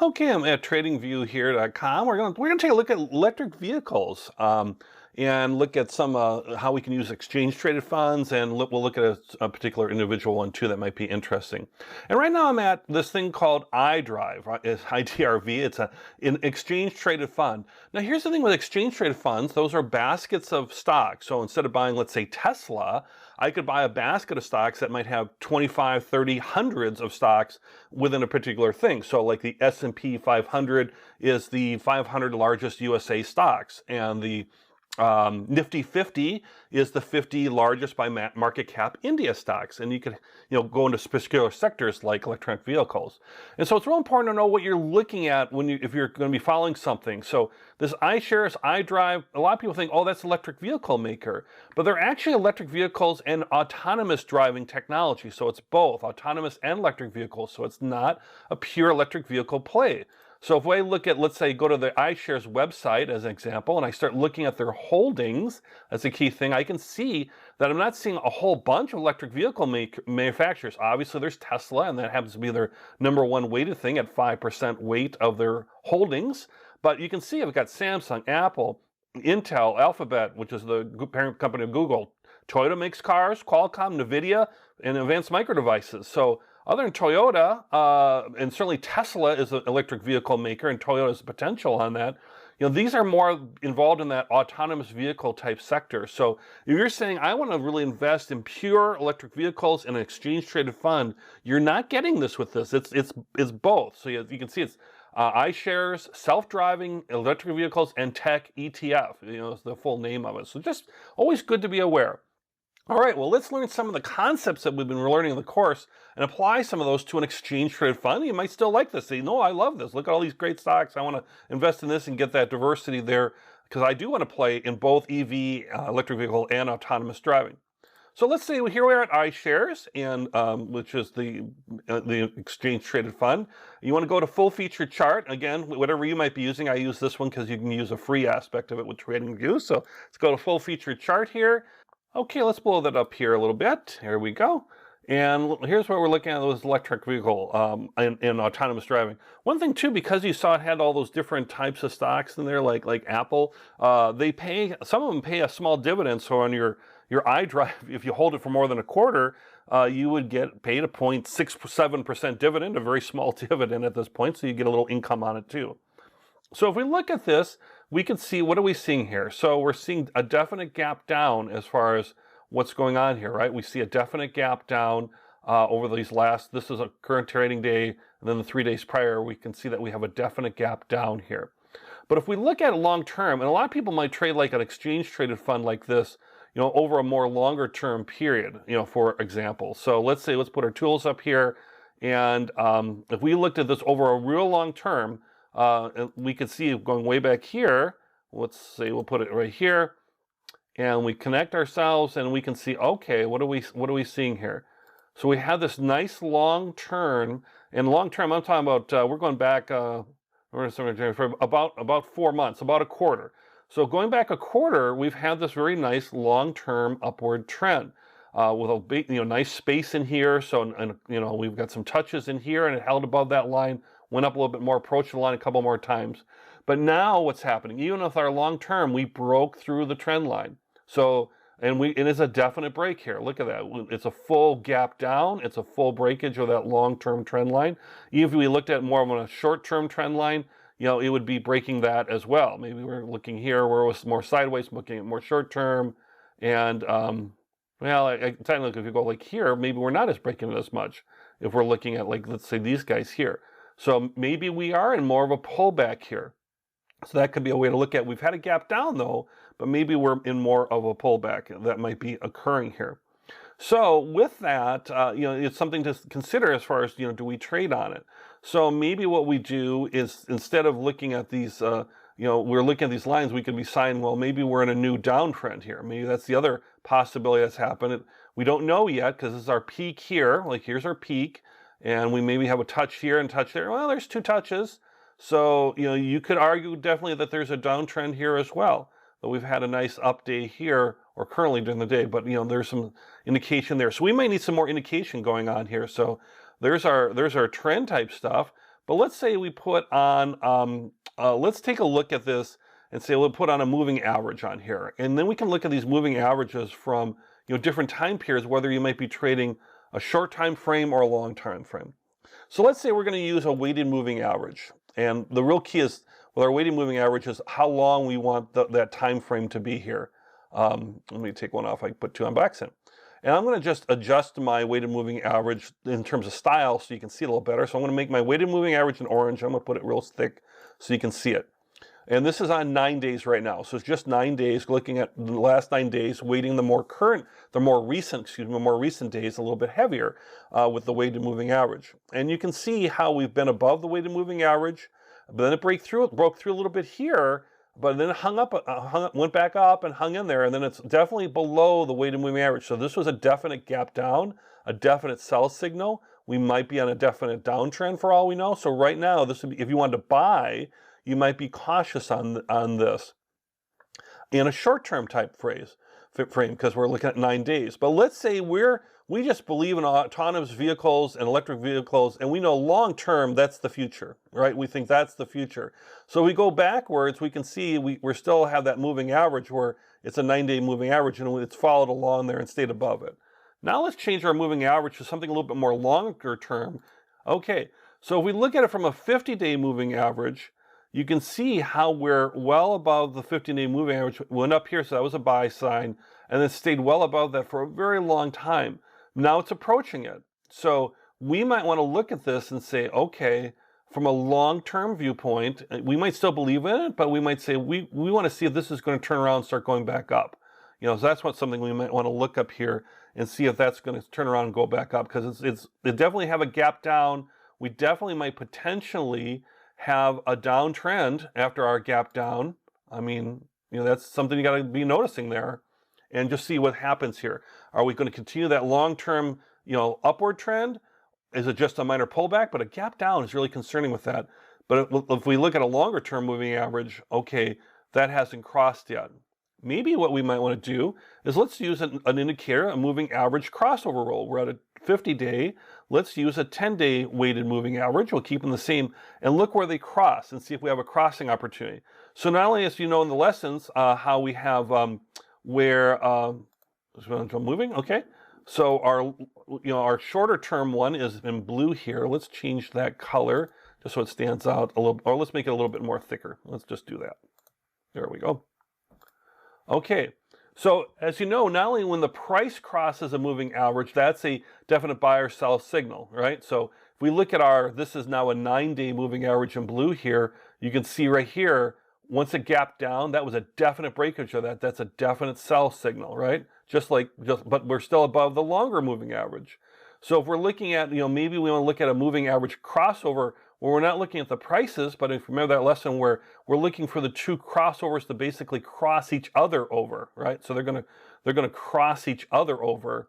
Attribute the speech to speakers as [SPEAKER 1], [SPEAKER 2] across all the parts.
[SPEAKER 1] Okay, I'm at tradingviewhere.com. We're gonna take a look at electric vehicles and look at some how we can use exchange traded funds, and we'll look at a particular individual one too that might be interesting. And right now I'm at this thing called iDrive, right? It's IDRV. It's an exchange traded fund. Now here's the thing with exchange traded funds; those are baskets of stocks. So instead of buying, let's say, Tesla, I could buy a basket of stocks that might have 25, 30, hundreds of stocks within a particular thing. So like the S&P 500 is the 500 largest USA stocks, and the Nifty 50 is the 50 largest by market cap India stocks, and you could go into particular sectors like electronic vehicles. And so it's real important to know what you're looking at if you're going to be following something. So this iShares, iDrive, a lot of people think, oh, that's electric vehicle maker, but they're actually electric vehicles and autonomous driving technology. So it's both autonomous and electric vehicles. So it's not a pure electric vehicle play. So if I look at, let's say, go to the iShares website as an example, and I start looking at their holdings, that's a key thing, I can see that I'm not seeing a whole bunch of electric vehicle manufacturers. Obviously, there's Tesla, and that happens to be their number one weighted thing at 5% weight of their holdings. But you can see I've got Samsung, Apple, Intel, Alphabet, which is the parent company of Google. Toyota makes cars, Qualcomm, NVIDIA, and Advanced Micro Devices. So other than Toyota, and certainly Tesla is an electric vehicle maker, and Toyota has potential on that. These are more involved in that autonomous vehicle type sector. So if you're saying, I want to really invest in pure electric vehicles in an exchange traded fund, you're not getting this with this. It's both. So you can see it's iShares, self-driving electric vehicles, and tech ETF. Is the full name of it. So just always good to be aware. All right, well, let's learn some of the concepts that we've been learning in the course and apply some of those to an exchange traded fund. You might still like this. Say, no, I love this. Look at all these great stocks. I want to invest in this and get that diversity there because I do want to play in both EV, electric vehicle, and autonomous driving. So let's say here we are at iShares, and which is the exchange traded fund. You want to go to full featured chart. Again, whatever you might be using, I use this one because you can use a free aspect of it with TradingView. So let's go to full featured chart here. Okay, let's blow that up here a little bit. Here we go. And here's what we're looking at, those electric vehicle and autonomous driving. One thing too, because you saw it had all those different types of stocks in there, like Apple, some of them pay a small dividend. So on your iDrive, if you hold it for more than a quarter, you would get paid a 0.67% dividend, a very small dividend at this point. So you get a little income on it too. So if we look at this, we can see, what are we seeing here? So we're seeing a definite gap down as far as what's going on here, right? We see a definite gap down over this is a current trading day, and then the 3 days prior, we can see that we have a definite gap down here. But if we look at it long term, and a lot of people might trade like an exchange traded fund like this, over a more longer term period, for example. So let's put our tools up here, and if we looked at this over a real long term, and we can see going way back here, let's say we'll put it right here, and we connect ourselves, and we can see, okay, what are we seeing here? So we have this nice long term, and long term, I'm talking about, we're going back for about 4 months, about a quarter. So going back a quarter, we've had this very nice long-term upward trend with a big, nice space in here. So, and we've got some touches in here, and it held above that line, went up a little bit more, approached the line a couple more times. But now what's happening, even with our long term, we broke through the trend line. So, it is a definite break here. Look at that. It's a full gap down. It's a full breakage of that long-term trend line. Even if we looked at more of a short-term trend line, it would be breaking that as well. Maybe we're looking here where it was more sideways, looking at more short-term. And, technically, if you go like here, maybe we're not as breaking it as much. If we're looking at, like, let's say these guys here. So maybe we are in more of a pullback here. So that could be a way to look at. We've had a gap down though, but maybe we're in more of a pullback that might be occurring here. So with that, it's something to consider as far as, do we trade on it? So maybe what we do is, instead of looking at these, we're looking at these lines, we could be saying, well, maybe we're in a new downtrend here. Maybe that's the other possibility that's happened. We don't know yet because this is our peak here. Like here's our peak. And we maybe have a touch here and touch there. Well, there's two touches. So, you could argue definitely that there's a downtrend here as well. But we've had a nice up day here, or currently during the day, but there's some indication there. So we might need some more indication going on here. So there's our trend type stuff. But let's say we put on, let's take a look at this and say we'll put on a moving average on here. And then we can look at these moving averages from different time periods, whether you might be trading a short time frame or a long time frame. So let's say we're going to use a weighted moving average. And the real key is with our weighted moving average is how long we want that time frame to be here. Let me take one off. I put 2 on by accident. And I'm going to just adjust my weighted moving average in terms of style so you can see it a little better. So I'm going to make my weighted moving average in orange. I'm going to put it real thick so you can see it. And this is on 9 days right now. So it's just 9 days, looking at the last 9 days, weighting the more recent days a little bit heavier with the weighted moving average. And you can see how we've been above the weighted moving average, but then it broke through a little bit here, but then it went back up and hung in there, and then it's definitely below the weighted moving average. So this was a definite gap down, a definite sell signal. We might be on a definite downtrend for all we know. So right now, this would be, if you wanted to buy, you might be cautious on this in a short-term type frame because we're looking at 9 days. But let's say we just believe in autonomous vehicles and electric vehicles, and we know long-term that's the future, right? We think that's the future. So we go backwards, we can see we still have that moving average where it's a 9-day moving average and it's followed along there and stayed above it. Now let's change our moving average to something a little bit more longer term. Okay, so if we look at it from a 50-day moving average, you can see how we're well above the 15-day moving average. Went up here, so that was a buy sign, and then stayed well above that for a very long time. Now it's approaching it. So we might want to look at this and say, okay, from a long-term viewpoint, we might still believe in it, but we might say we want to see if this is going to turn around and start going back up. So that's something we might want to look up here and see if that's going to turn around and go back up, because it definitely have a gap down. We definitely might potentially have a downtrend after our gap down. I mean, that's something you got to be noticing there, and just see what happens here. Are we going to continue that long-term, upward trend? Is it just a minor pullback? But a gap down is really concerning with that. But if we look at a longer-term moving average, okay, that hasn't crossed yet. Maybe what we might want to do is let's use an indicator, a moving average crossover roll. We're at a 50-day. Let's use a 10-day weighted moving average. We'll keep them the same and look where they cross and see if we have a crossing opportunity. So not only, as you know in the lessons, how we have moving. Okay, so our shorter term one is in blue here. Let's change that color just so it stands out a little, or let's make it a little bit more thicker. Let's just do that. There we go. Okay, so as you know, not only when the price crosses a moving average, that's a definite buy or sell signal, right? So if we look at this is now a 9-day moving average in blue here, you can see right here, once it gapped down, that was a definite breakage of that. That's a definite sell signal, right? But we're still above the longer moving average. So if we're looking at, maybe we want to look at a moving average crossover where we're not looking at the prices, but if you remember that lesson where we're looking for the two crossovers to basically cross each other over, right? So they're gonna cross each other over.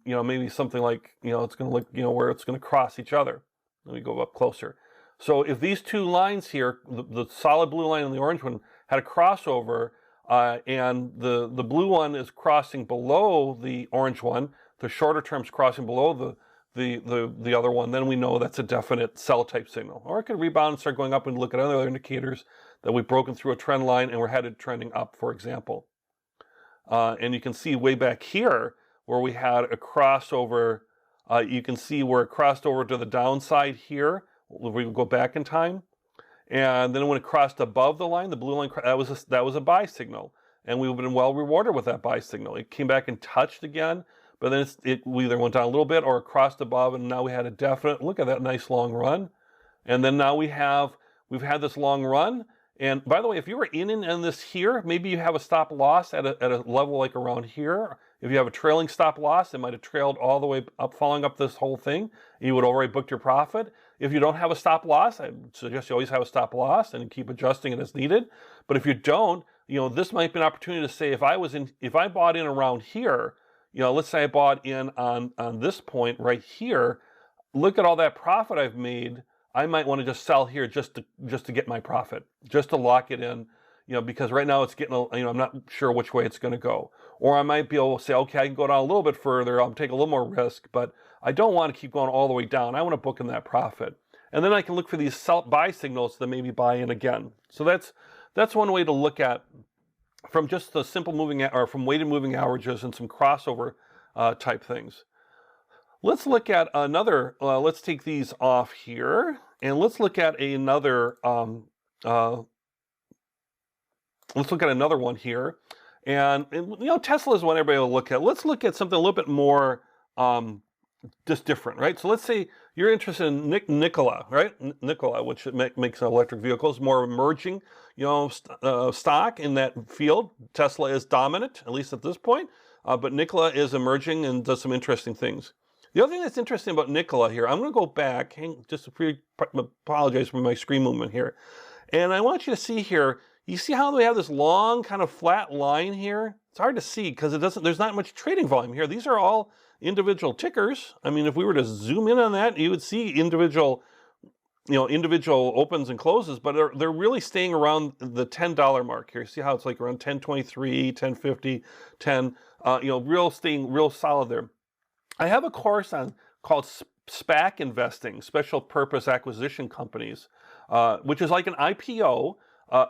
[SPEAKER 1] Maybe something like, it's gonna look, where it's gonna cross each other. Let me go up closer. So if these two lines here, the solid blue line and the orange one, had a crossover, and the blue one is crossing below the orange one, the shorter term's crossing below the other one, then we know that's a definite sell type signal. Or it could rebound and start going up and look at other indicators that we've broken through a trend line and we're headed trending up, for example. And you can see way back here where we had a crossover, you can see where it crossed over to the downside here. We go back in time. And then when it crossed above the line, the blue line, that was a buy signal. And we've been well rewarded with that buy signal. It came back and touched again, but then we either went down a little bit or it crossed above, and now we had a definite, look at that nice long run. And then now we've had this long run. And by the way, if you were in this here, maybe you have a stop loss at a level like around here. If you have a trailing stop loss, it might have trailed all the way up, following up this whole thing. You would already booked your profit. If you don't have a stop loss, I suggest you always have a stop loss and keep adjusting it as needed. But if you don't, this might be an opportunity to say, if I bought in around here, let's say I bought in on this point right here, look at all that profit I've made. I might want to just sell here just to get my profit, just to lock it in, because right now it's getting, I'm not sure which way it's going to go. Or I might be able to say, okay, I can go down a little bit further. I'll take a little more risk, but I don't want to keep going all the way down. I want to book in that profit. And then I can look for these buy signals to maybe buy in again. So that's one way to look at from just the simple or from weighted moving averages and some crossover type things. Let's look at another, let's take these off here, and let's look at another, let's look at another one here. And Tesla is one everybody will look at. Let's look at something a little bit more just different, right? So let's say you're interested in Nikola, right? Nikola, which makes electric vehicles, more emerging, stock in that field. Tesla is dominant, at least at this point, but Nikola is emerging and does some interesting things. The other thing that's interesting about Nikola here, I'm going to go back, just apologize for my screen movement here, and I want you to see here. You see how we have this long kind of flat line here? It's hard to see because there's not much trading volume here. These are all individual tickers. I mean, if we were to zoom in on that, you would see individual opens and closes, but they're really staying around the $10 mark here. See how it's like around 10.23, 10.50, 10, staying real solid there. I have a course called SPAC investing, special purpose acquisition companies, which is like an IPO.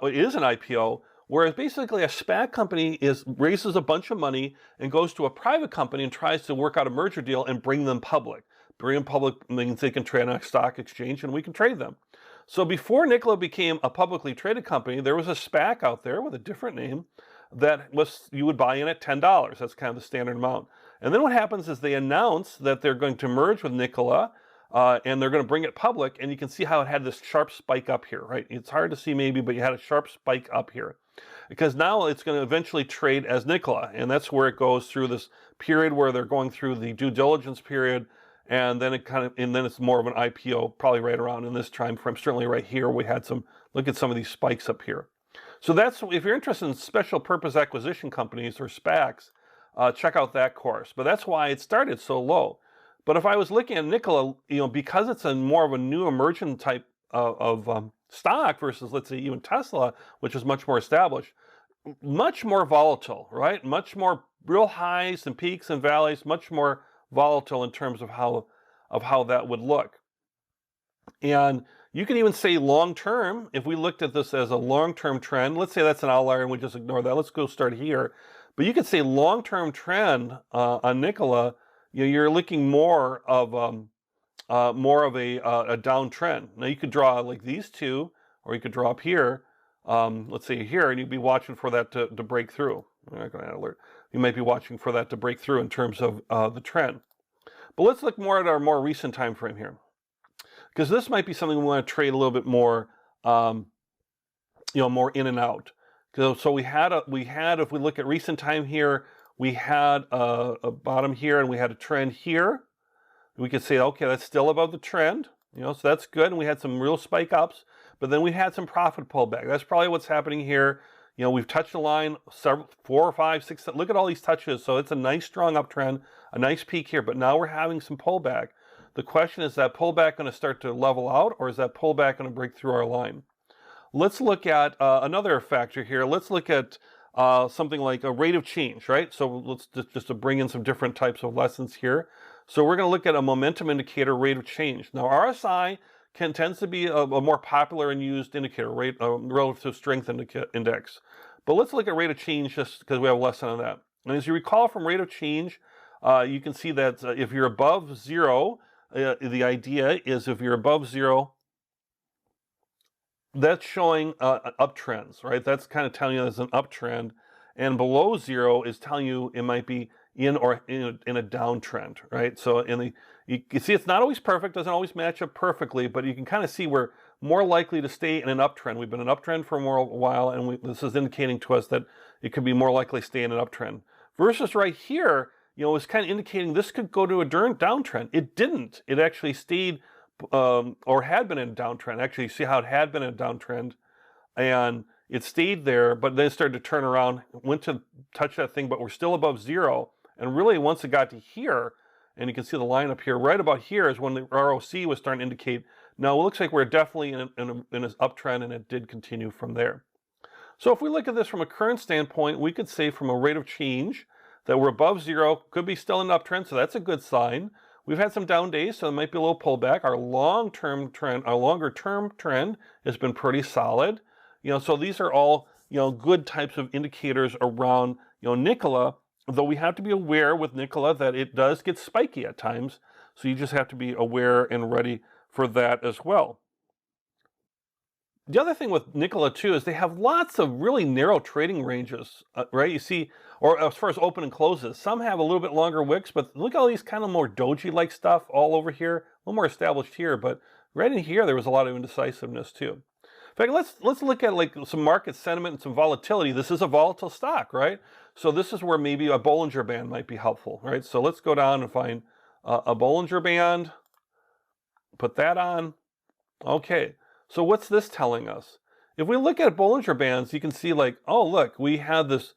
[SPEAKER 1] It is an IPO, whereas basically a SPAC company raises a bunch of money and goes to a private company and tries to work out a merger deal and bring them public. Bring them public means they can trade on a stock exchange and we can trade them. So before Nikola became a publicly traded company, there was a SPAC out there with a different name that you would buy in at $10. That's kind of the standard amount. And then what happens is they announce that they're going to merge with Nikola, and they're going to bring it public, and you can see how it had this sharp spike up here, right? It's hard to see maybe, but you had a sharp spike up here. Because now it's going to eventually trade as Nikola, and that's where it goes through this period where they're going through the due diligence period, and then it's more of an IPO, probably right around in this time frame. Certainly right here, we had look at some of these spikes up here. So if you're interested in special purpose acquisition companies or SPACs, check out that course. But that's why it started so low. But if I was looking at Nikola, because it's more of a new emergent type of stock versus, let's say, even Tesla, which is much more established, much more volatile, right? Much more real highs and peaks and valleys, much more volatile in terms of how that would look. And you can even say long-term, if we looked at this as a long-term trend, let's say that's an outlier and we just ignore that. Let's go start here. But you could say long-term trend on Nikola, you're looking more of a downtrend. Now you could draw like these two, or you could draw up here, let's say here, and you'd be watching for that to break through. I'm not going to alert. You might be watching for that to break through in terms of the trend. But let's look more at our more recent time frame here, because this might be something we want to trade a little bit more, more in and out. So we had, if we look at recent time here, we had a bottom here and we had a trend here. We could say, okay, that's still above the trend, so that's good. And we had some real spike ups, but then we had some profit pullback. That's probably what's happening here. We've touched the line 4 or 5, 6, look at all these touches. So it's a nice strong uptrend, a nice peak here, but now we're having some pullback. The question is that pullback going to start to level out, or is that pullback going to break through our line? Let's look at another factor here. Let's look at something like a rate of change, right? So let's just to bring in some different types of lessons here. So we're going to look at a momentum indicator rate of change. Now RSI tends to be a more popular and used indicator, relative strength index. But let's look at rate of change just because we have a lesson on that. And as you recall from rate of change, you can see that if you're above zero, the idea is if you're above zero, that's showing uptrends, right? That's kind of telling you there's an uptrend. And below zero is telling you it might be in a downtrend, right? So you can see it's not always perfect, doesn't always match up perfectly, but you can kind of see we're more likely to stay in an uptrend. We've been in an uptrend for a while, and this is indicating to us that it could be more likely to stay in an uptrend. Versus right here, it's kind of indicating this could go to a downtrend. It didn't. It actually stayed or had been in a downtrend. Actually, you see how it had been in a downtrend, and it stayed there, but then it started to turn around, went to touch that thing, but we're still above zero. And really, once it got to here, and you can see the line up here, right about here is when the ROC was starting to indicate, now it looks like we're definitely in an uptrend, and it did continue from there. So if we look at this from a current standpoint, we could say from a rate of change that we're above zero, could be still in an uptrend, so that's a good sign. we've had some down days, so there might be a little pullback. Our long-term trend, our longer-term trend has been pretty solid. So these are all, good types of indicators around, Nikola, though we have to be aware with Nikola that it does get spiky at times. So you just have to be aware and ready for that as well. The other thing with Nikola too is they have lots of really narrow trading ranges, right? You see, or as far as open and closes, some have a little bit longer wicks, but look at all these kind of more doji-like stuff all over here, a little more established here, but right in here there was a lot of indecisiveness too. In fact, let's look at like some market sentiment and some volatility. This is a volatile stock, right? So this is where maybe a Bollinger Band might be helpful, right? So let's go down and find a Bollinger Band, put that on. Okay. So what's this telling us? If we look at Bollinger Bands, you can see like, oh, look, we had this,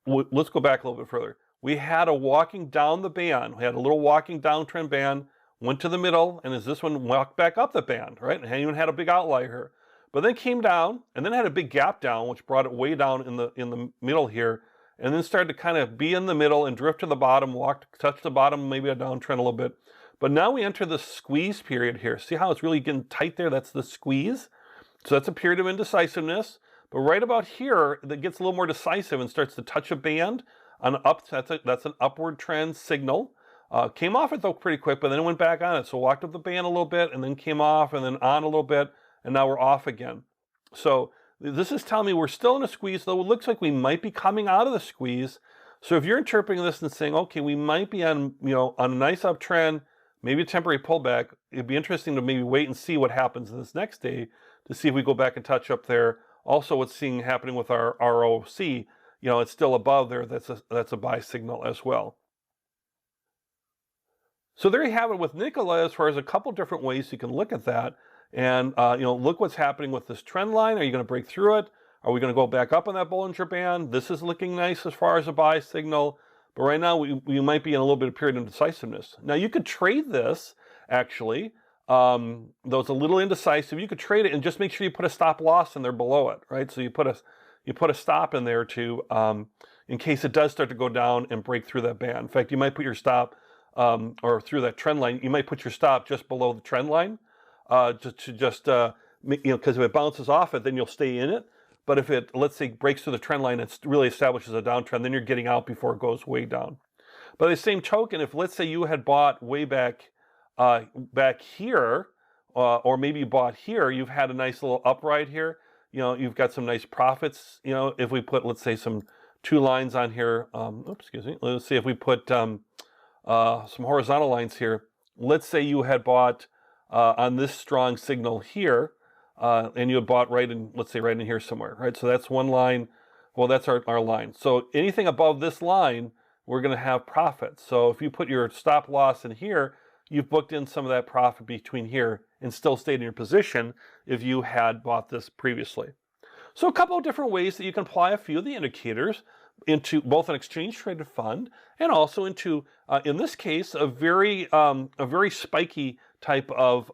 [SPEAKER 1] let's go back a little bit further. We had a walking down the band. We had a little walking downtrend band, went to the middle, and as this one walked back up the band, right? And even had a big outlier here. But then came down, and then had a big gap down, which brought it way down in the middle here, and then started to kind of be in the middle and drift to the bottom, touch the bottom, maybe a downtrend a little bit. But now we enter the squeeze period here. See how it's really getting tight there? That's the squeeze. So that's a period of indecisiveness. But right about here, that gets a little more decisive and starts to touch a band. That's an upward trend signal. Came off it though pretty quick, but then it went back on it. So walked up the band a little bit and then came off and then on a little bit. And now we're off again. So this is telling me we're still in a squeeze, though it looks like we might be coming out of the squeeze. So if you're interpreting this and saying, okay, we might be on a nice uptrend, maybe a temporary pullback, it'd be interesting to maybe wait and see what happens this next day to see if we go back and touch up there. Also, what's seeing happening with our ROC, it's still above there. That's a buy signal as well. So there you have it with Nikola as far as a couple different ways you can look at that. And, look what's happening with this trend line. Are you going to break through it? Are we going to go back up on that Bollinger Band? This is looking nice as far as a buy signal. But right now, we might be in a little bit of period of indecisiveness. Now, you could trade this, actually, though it's a little indecisive. You could trade it and just make sure you put a stop loss in there below it, right? So you put a stop in there to, in case it does start to go down and break through that band. In fact, you might put your stop, or through that trend line, you might put your stop just below the trend line, because if it bounces off it, then you'll stay in it. But if it, let's say, breaks through the trend line and really establishes a downtrend, then you're getting out before it goes way down. By the same token, if let's say you had bought way back here, or maybe you bought here, you've had a nice little upright here. You've got some nice profits. If we put, let's say, some two lines on here. Excuse me. Let's see if we put some horizontal lines here. Let's say you had bought on this strong signal here. And you had bought let's say right in here somewhere, right? So that's one line. Well, that's our line. So anything above this line, we're going to have profits. So if you put your stop loss in here, you've booked in some of that profit between here and still stayed in your position if you had bought this previously. So a couple of different ways that you can apply a few of the indicators into both an exchange traded fund and also into, in this case, a very spiky type of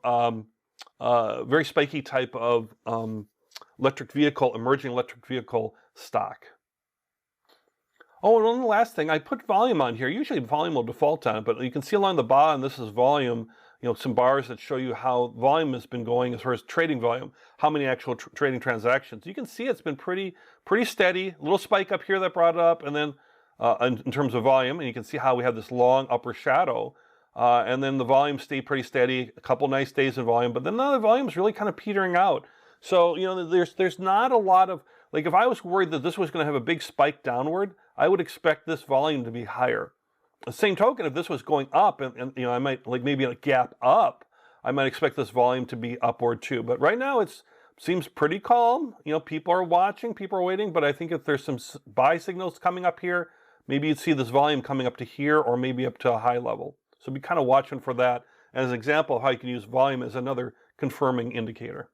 [SPEAKER 1] emerging electric vehicle stock. Oh, and one last thing, I put volume on here. Usually volume will default on it, but you can see along the bottom, this is volume, some bars that show you how volume has been going as far as trading volume, how many actual trading transactions. You can see it's been pretty steady, a little spike up here that brought it up, and then in terms of volume, and you can see how we have this long upper shadow, and then the volume stayed pretty steady, a couple nice days in volume, but then now the volume is really kind of petering out. So, there's not a lot of, like if I was worried that this was going to have a big spike downward, I would expect this volume to be higher. The same token, if this was going up and I might like maybe a gap up, I might expect this volume to be upward too. But right now it seems pretty calm. People are watching, people are waiting, but I think if there's some buy signals coming up here, maybe you'd see this volume coming up to here or maybe up to a high level. So be kind of watching for that as an example of how you can use volume as another confirming indicator.